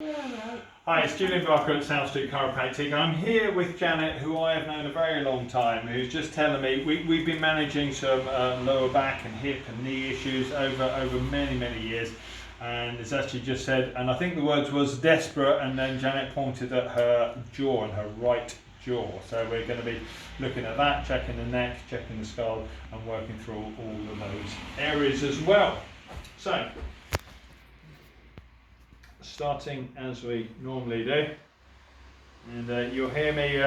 Hi, it's Julien at South Street Chiropractic. I'm here with Janet, who I have known a very long time, who's just telling me we've been managing some lower back and hip and knee issues over many years, and it's actually just said, and I think the words was desperate, and then Janet pointed at her jaw and her right jaw. So we're going to be looking at that, checking the neck, checking the skull, and working through all of those areas as well. So, starting as we normally do, and you'll hear me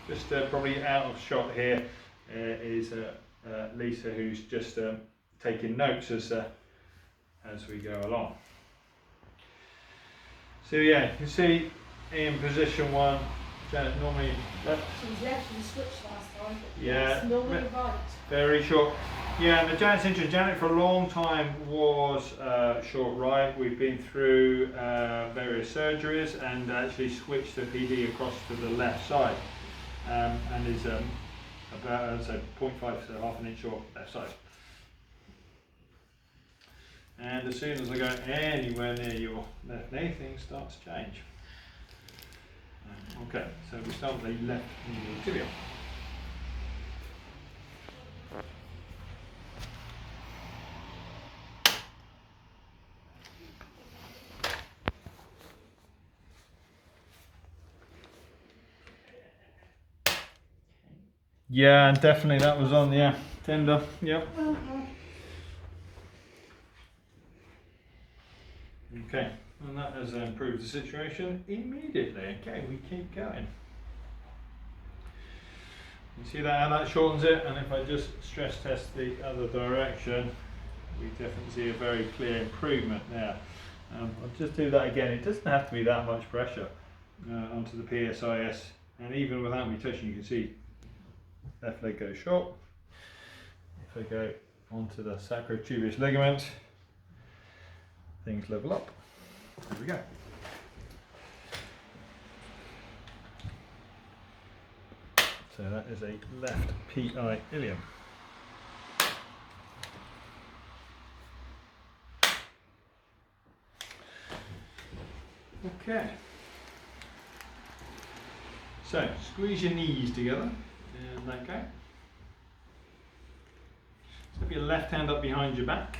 just probably out of shot here is Lisa, who's just taking notes as we go along. So yeah, you can see in position one, Janet normally left. She was left in the switch last time, but Yeah, it's normally right. Very short. Yeah, and Janet's interesting. Janet for a long time was short right. We've been through various surgeries and actually switched the PD across to the left side, and is about 0.5 to half an inch short left side. And as soon as I go anywhere near your left knee, things start to change. Okay, so we start with the left medial tibia. Yeah, and definitely that was on the tender. Yep. Okay, and that has improved the situation immediately. Okay, we keep going. You see that, how that shortens it? And if I just stress test the other direction, we definitely see a very clear improvement there. I'll just do that again. It doesn't have to be that much pressure onto the PSIS, and even without me touching, you can see left leg goes short. If I go onto the sacrotuberous ligament, things level up. Here we go. So that is a left PI ilium. Okay. So squeeze your knees together and let go. Step your left hand up behind your back.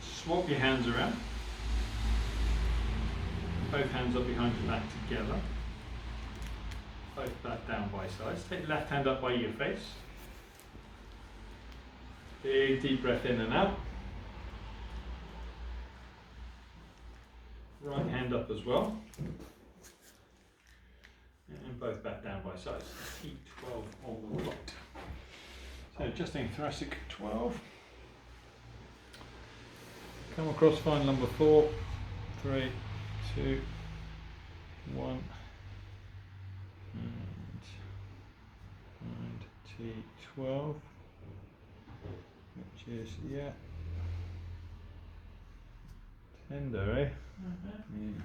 Swap your hands around. Both hands up behind your back together. Both back down by sides. Take left hand up by your face. Big deep breath in and out. Right hand up as well. And both back down by sides. T12 on the right. So adjusting thoracic 12. Come across, find number 4, 3, 2, 1, and T12, which is, yeah, tender, eh? Yeah.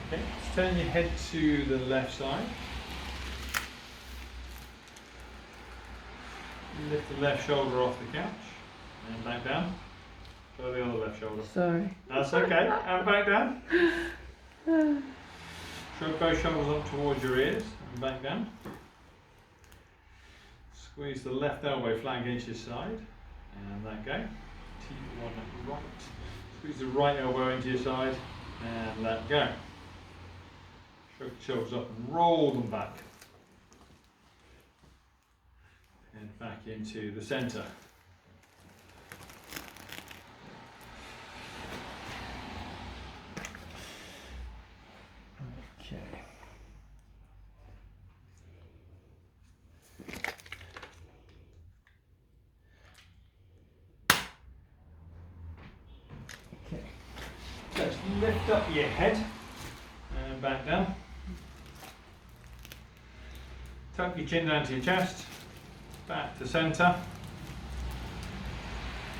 Okay, just turn your head to the left side. Lift the left shoulder off the couch and back down. Try the other left shoulder. Sorry. That's okay. And back down. Shrug both shoulders up towards your ears and back down. Squeeze the left elbow flat against your side and let go. T1 right. Squeeze the right elbow into your side and let go. Shrug the shoulders up and roll them back. And back into the centre. Okay. Okay. Let's lift up your head and back down. Tuck your chin down to your chest. Back to centre.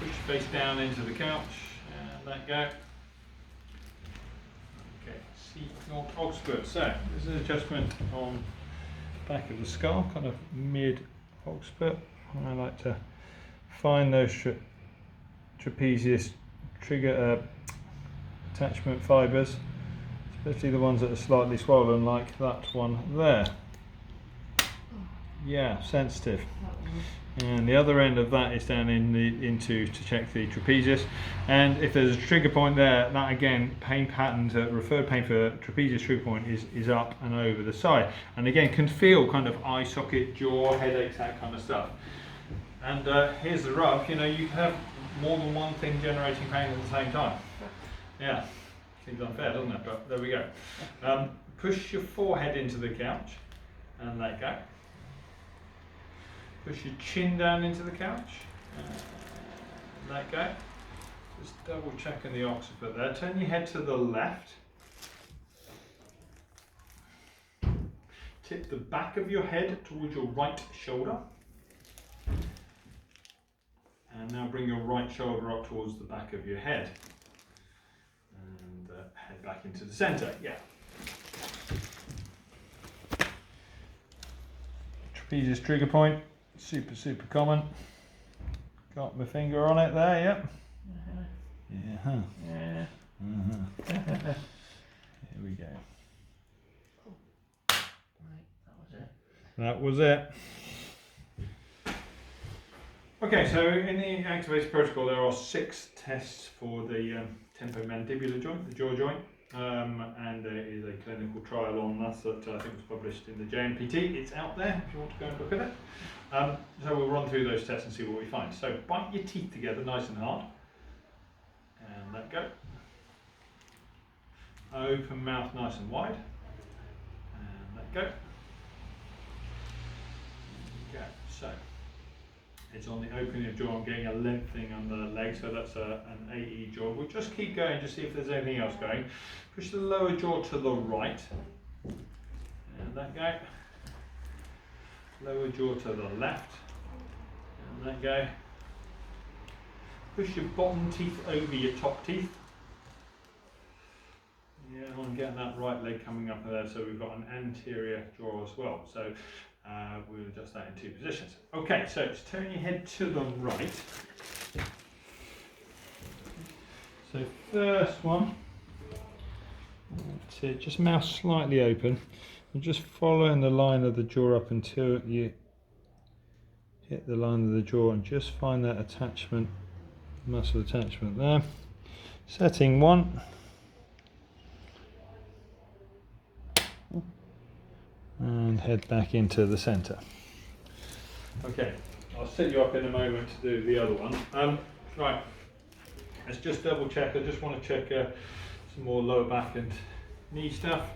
Push your face down into the couch and let go. Okay, seat your occiput. So this is an adjustment on back of the skull, kind of mid occiput. I like to find those trapezius trigger attachment fibres, especially the ones that are slightly swollen, like that one there. Yeah, sensitive. And the other end of that is down into to check the trapezius, and if there's a trigger point there, that again, pain patterns, referred pain for trapezius trigger point is up and over the side, and again can feel kind of eye socket, jaw, headaches, that kind of stuff. And here's the rub, you know, you can have more than one thing generating pain at the same time. Yeah, seems unfair, doesn't it? But there we go. Push your forehead into the couch and let go. Push your chin down into the couch and let go. Just double checking the occiput there. Turn your head to the left. Tip the back of your head towards your right shoulder. And now bring your right shoulder up towards the back of your head. And head back into the centre. Yeah. Trapezius trigger point. Super common. Got my finger on it there, yep. Yeah. Yeah. Here we go. Right, that was it. Okay, so in the Activator protocol there are 6 tests for the temporomandibular joint, the jaw joint, and there is a clinical trial on that I think was published in the JNPT. It's out there if you want to go and look at it. So we'll run through those tests and see what we find. So bite your teeth together nice and hard, and let go. Open mouth nice and wide, and let go. Go. So it's on the opening of jaw. I'm getting a lengthening on the leg, so that's an AE jaw. We'll just keep going to see if there's anything else going. Push the lower jaw to the right, and let go. Lower jaw to the left, and let go. Push your bottom teeth over your top teeth. Yeah, I'm getting that right leg coming up there, so we've got an anterior jaw as well. So we'll adjust that in 2 positions. Okay, so just turn your head to the right. So first one, that's it, just mouth slightly open. And just following the line of the jaw up until you hit the line of the jaw, and just find that attachment, muscle attachment there. Setting 1. And head back into the centre. Okay, I'll set you up in a moment to do the other one. Right, let's just double check. I just want to check some more lower back and knee stuff.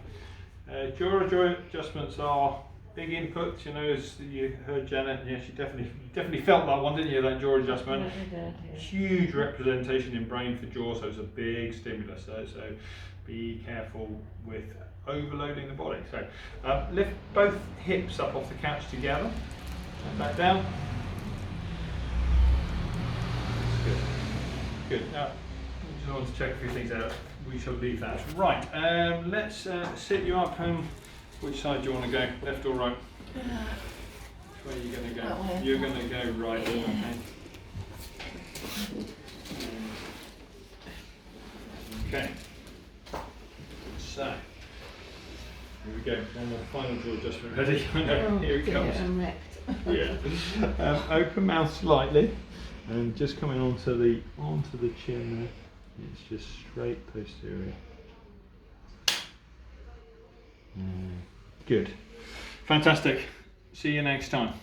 Jaw joint adjustments are big inputs, you know, as you heard Janet. Yes, you definitely felt that one, didn't you, that jaw adjustment? yeah. Huge representation in brain for jaw, so it's a big stimulus. So be careful with overloading the body. So lift both hips up off the couch together and back down. That's good. Good. Now, I just want to check a few things out. We shall leave that. Right, let's sit you up. Which side do you want to go? Left or right? Which way are you going to go? That way. You're going to go right, okay. Okay. So, here we go. One more final jaw adjustment. Ready? I know. Here it comes. I'm wrecked. Yeah. Open mouth slightly, and just coming onto the chin there. It's just straight posterior. Good. Fantastic. See you next time.